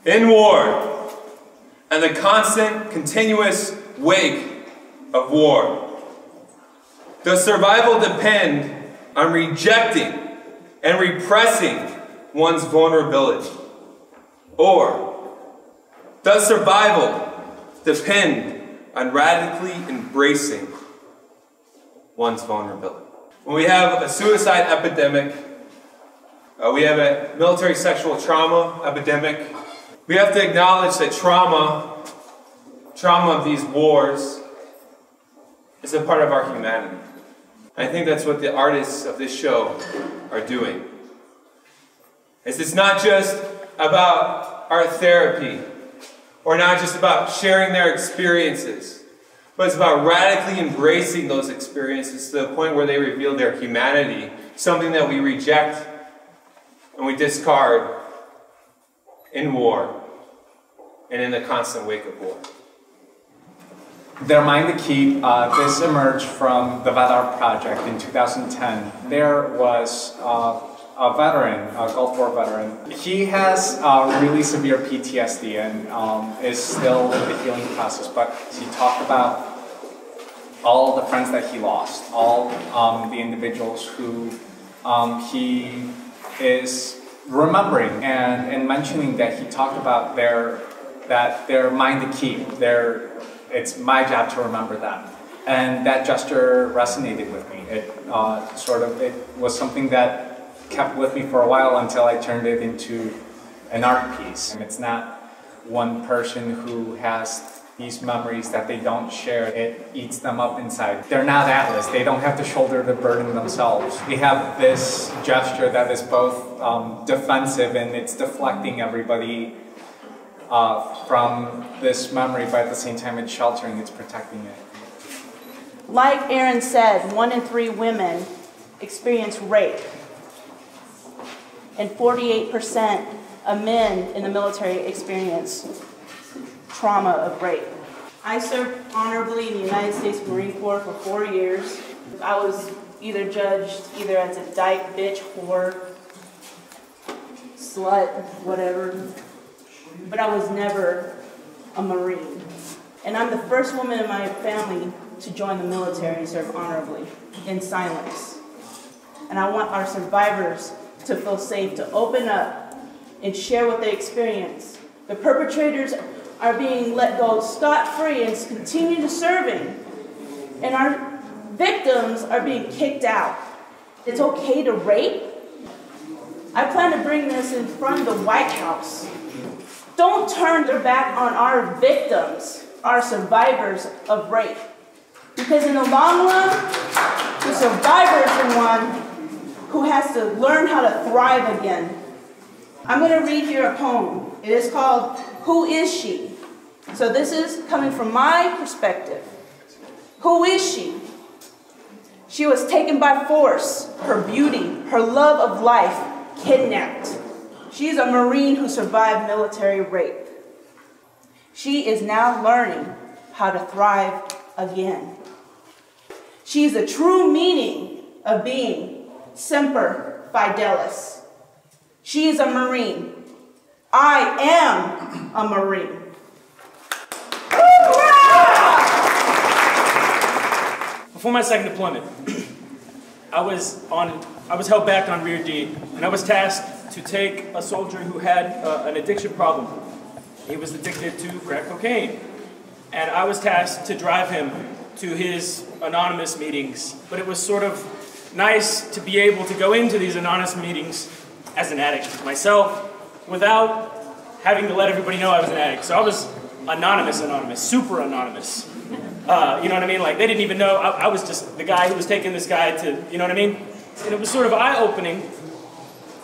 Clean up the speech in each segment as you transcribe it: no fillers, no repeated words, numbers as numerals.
in war, and the constant, continuous wake of war. Does survival depend on rejecting and repressing one's vulnerability? Or does survival depend on radically embracing one's vulnerability? When we have a suicide epidemic, we have a military sexual trauma epidemic, we have to acknowledge that trauma of these wars is a part of our humanity. I think that's what the artists of this show are doing. It's not just about art therapy, or not just about sharing their experiences, but it's about radically embracing those experiences to the point where they reveal their humanity, something that we reject and we discard in war and in the constant wake of war. Their Mind to Keep, this emerged from the Vet Art Project in 2010. There was a veteran, a Gulf War veteran. He has really severe PTSD and is still in the healing process, but he talked about all the friends that he lost, all the individuals who he is remembering, and mentioning that he talked about their mind to keep, it's my job to remember them. And that gesture resonated with me. It was something that kept with me for a while until I turned it into an art piece. And it's not one person who has these memories that they don't share. It eats them up inside. They're not Atlas. They don't have to shoulder the burden themselves. They have this gesture that is both defensive, and it's deflecting everybody from this memory, but at the same time it's sheltering, it's protecting it. Like Arendt said, 1 in 3 women experience rape, and 48% of men in the military experience trauma of rape. I served honorably in the United States Marine Corps for 4 years. I was either judged as a dyke, bitch, whore, slut, whatever, but I was never a Marine. And I'm the first woman in my family to join the military and serve honorably in silence. And I want our survivors to feel safe, to open up and share what they experience. The perpetrators are being let go scot-free and continue to serving. And our victims are being kicked out. It's okay to rape? I plan to bring this in front of the White House. Don't turn their back on our victims, our survivors of rape. Because in the long run, the survivor is the one who has to learn how to thrive again. I'm going to read here a poem. It is called, Who Is She? So this is coming from my perspective. Who is she? She was taken by force, her beauty, her love of life, kidnapped. She is a Marine who survived military rape. She is now learning how to thrive again. She is the true meaning of being Semper Fidelis. She is a Marine. I am a Marine. Before my second deployment, I was held back on rear D, and I was tasked to take a soldier who had an addiction problem. He was addicted to crack cocaine, and I was tasked to drive him to his anonymous meetings. But it was sort of nice to be able to go into these anonymous meetings as an addict myself without having to let everybody know I was an addict. So I was anonymous, super anonymous. You know what I mean? Like, they didn't even know. I was just the guy who was taking this guy to, you know what I mean? And it was sort of eye-opening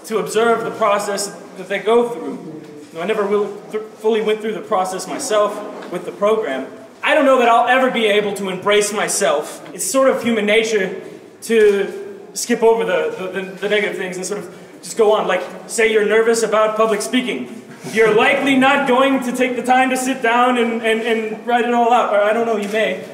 to observe the process that they go through. You know, I never really fully went through the process myself with the program. I don't know that I'll ever be able to embrace myself. It's sort of human nature to skip over the negative things and sort of just go on. Like, say you're nervous about public speaking. You're likely not going to take the time to sit down and write it all out. Or I don't know, you may.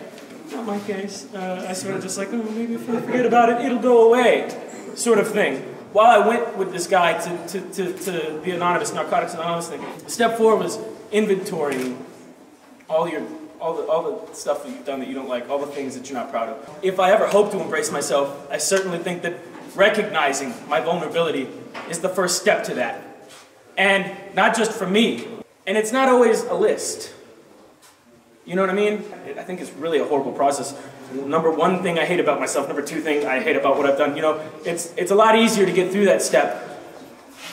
Not my case. I sort of just like, oh, maybe if I forget about it, it'll go away, sort of thing. while I went with this guy to be anonymous, Narcotics Anonymous thing, step 4 was inventorying all the stuff that you've done that you don't like, all the things that you're not proud of. If I ever hope to embrace myself, I certainly think that recognizing my vulnerability is the first step to that. And not just for me. And it's not always a list. You know what I mean? I think it's really a horrible process. Number 1 thing I hate about myself, number 2 thing I hate about what I've done. You know, it's a lot easier to get through that step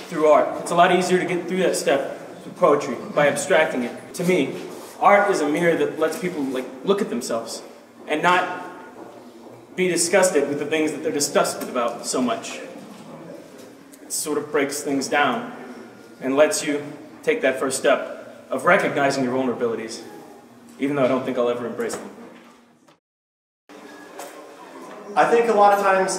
through art. It's a lot easier to get through that step through poetry, by abstracting it. To me, art is a mirror that lets people look at themselves and not be disgusted with the things that they're disgusted about so much. It sort of breaks things down and lets you take that first step of recognizing your vulnerabilities, even though I don't think I'll ever embrace them. I think a lot of times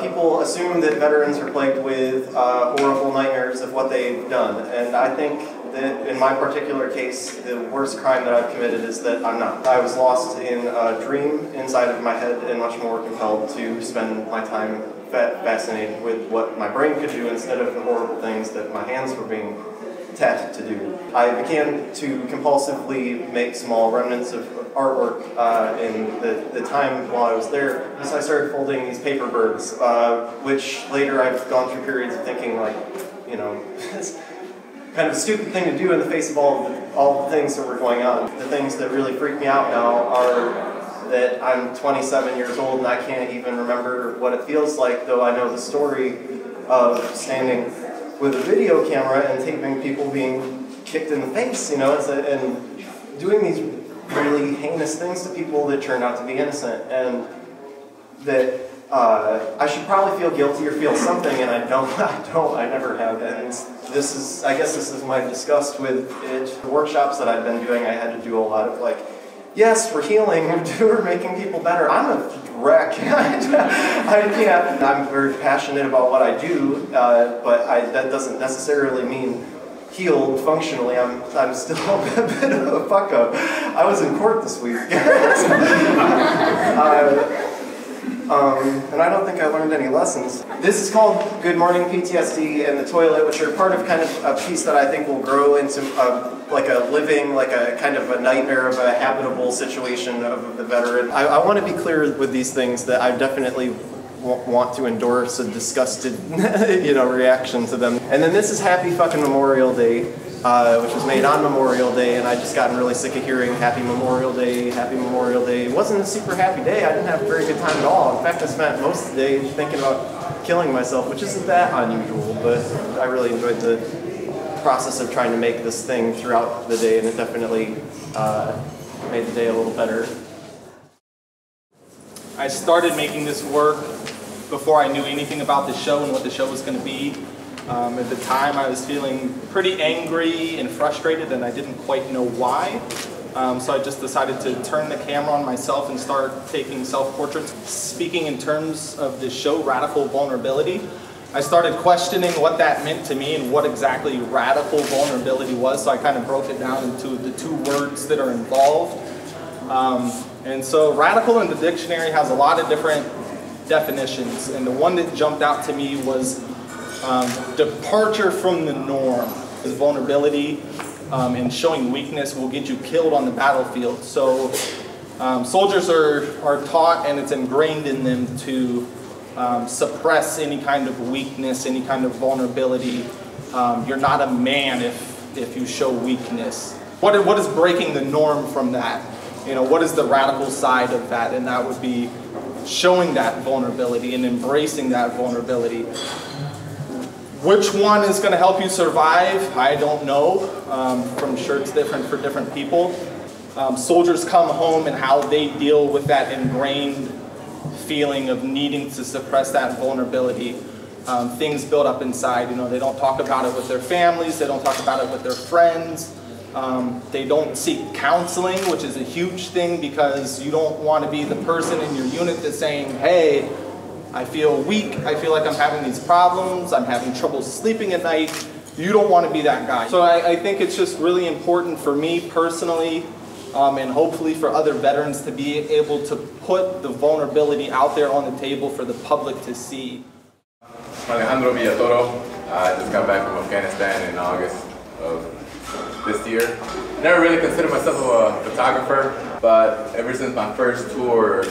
people assume that veterans are plagued with horrible nightmares of what they've done, and I think that in my particular case, the worst crime that I've committed is that I'm not. I was lost in a dream inside of my head and much more compelled to spend my time fascinated with what my brain could do instead of the horrible things that my hands were being tasked to do. I began to compulsively make small remnants of artwork in the time while I was there. So I started folding these paper birds, which later I've gone through periods of thinking like, you know, it's kind of a stupid thing to do in the face of all the things that were going on. The things that really freak me out now are that I'm 27 years old and I can't even remember what it feels like, though I know the story of standing with a video camera and taping people being kicked in the face, you know, and doing these really heinous things to people that turned out to be innocent, and that I should probably feel guilty or feel something, and I never have. And I guess this is my disgust with it. The workshops that I've been doing, I had to do a lot of like, yes, we're healing, we're making people better. I'm a wreck. I'm very passionate about what I do, but that doesn't necessarily mean healed functionally. I'm still a bit of a fuck up. I was in court this week. And I don't think I learned any lessons. This is called Good Morning PTSD and the Toilet, which are part of kind of a piece that I think will grow into like a kind of a nightmare of a habitable situation of the veteran. I want to be clear with these things that I definitely want to endorse a disgusted, reaction to them. And then this is Happy fucking Memorial Day, which was made on Memorial Day, and I just gotten really sick of hearing Happy Memorial Day, Happy Memorial Day. It wasn't a super happy day. I didn't have a very good time at all. In fact, I spent most of the day thinking about killing myself, which isn't that unusual, but I really enjoyed the process of trying to make this thing throughout the day, and it definitely made the day a little better. I started making this work before I knew anything about the show and what the show was going to be. At the time, I was feeling pretty angry and frustrated, and I didn't quite know why. So I just decided to turn the camera on myself and start taking self-portraits. Speaking in terms of the show, Radical Vulnerability, I started questioning what that meant to me and what exactly radical vulnerability was, so I kind of broke it down into the two words that are involved. And so radical in the dictionary has a lot of different definitions, and the one that jumped out to me was departure from the norm. Is vulnerability and showing weakness will get you killed on the battlefield. So soldiers are taught, and it's ingrained in them to suppress any kind of weakness, any kind of vulnerability. You're not a man if you show weakness. What is breaking the norm from that? What is the radical side of that? And that would be showing that vulnerability and embracing that vulnerability. Which one is going to help you survive? I don't know. I'm sure it's different for different people. Soldiers come home and how they deal with that ingrained feeling of needing to suppress that vulnerability. Things build up inside. They don't talk about it with their families. They don't talk about it with their friends. They don't seek counseling, which is a huge thing, because you don't want to be the person in your unit that's saying, hey, I feel weak, I feel like I'm having these problems, I'm having trouble sleeping at night. You don't want to be that guy. So I think it's just really important for me personally, and hopefully for other veterans, to be able to put the vulnerability out there on the table for the public to see. Alejandro Villatoro. I just got back from Afghanistan in August of this year. I never really considered myself a photographer, but ever since my first tour,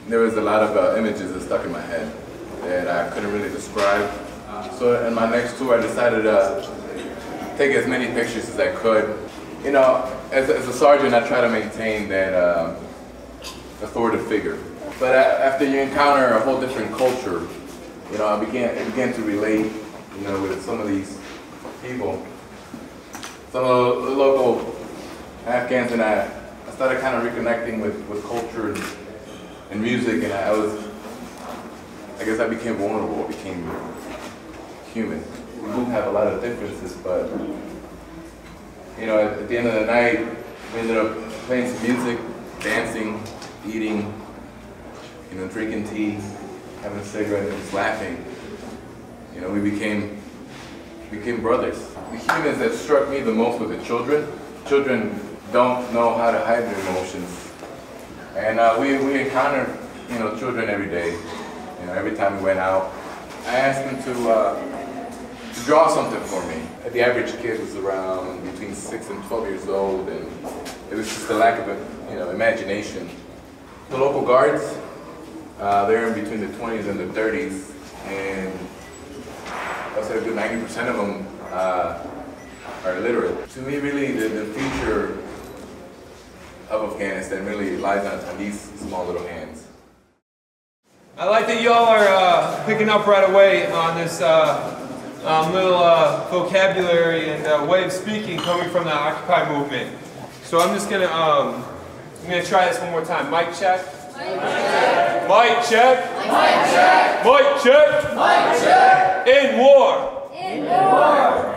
there was a lot of images that stuck in my head that I couldn't really describe. So in my next tour, I decided to take as many pictures as I could. You know, as a sergeant, I try to maintain that authoritative figure. But after you encounter a whole different culture, you know, I began to relate, you know, with some of these people, some of the local Afghans, and I started kind of reconnecting with culture and music, and I guess I became vulnerable, I became human. We do have a lot of differences, but you know, at the end of the night, we ended up playing some music, dancing, eating, you know, drinking tea, having a cigarette, and just laughing. You know, we became brothers. The humans that struck me the most were the children. Children don't know how to hide their emotions. And we encountered, you know, children every day. You know, every time we went out. I asked them to draw something for me. The average kid was around between 6 and 12 years old, and it was just a lack of, you know, imagination. The local guards, they're in between the 20s and the 30s, and I would say a good 90% of them are illiterate. To me, really, the future of Afghanistan really lies on these small little hands. I like that y'all are picking up right away on this little vocabulary and way of speaking coming from the Occupy movement. So I'm just gonna try this one more time. Mic check. Mic check. Mic check. Mic check. Mic check. Mic check. In war. In war.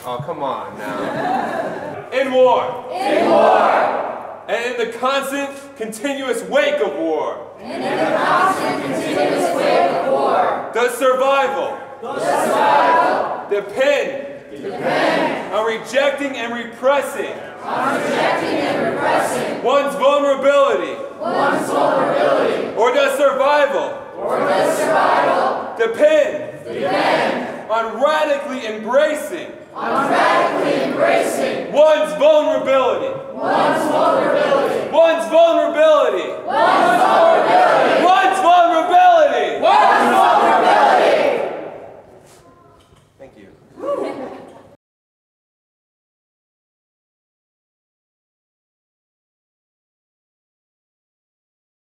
Oh, come on now. In war. In war. And in the constant, continuous wake of war. And in the constant, continuous wake of war. The survival. Depend on rejecting and repressing. One's vulnerability. Or the survival. Depend on radically embracing. One's vulnerability. One's vulnerability.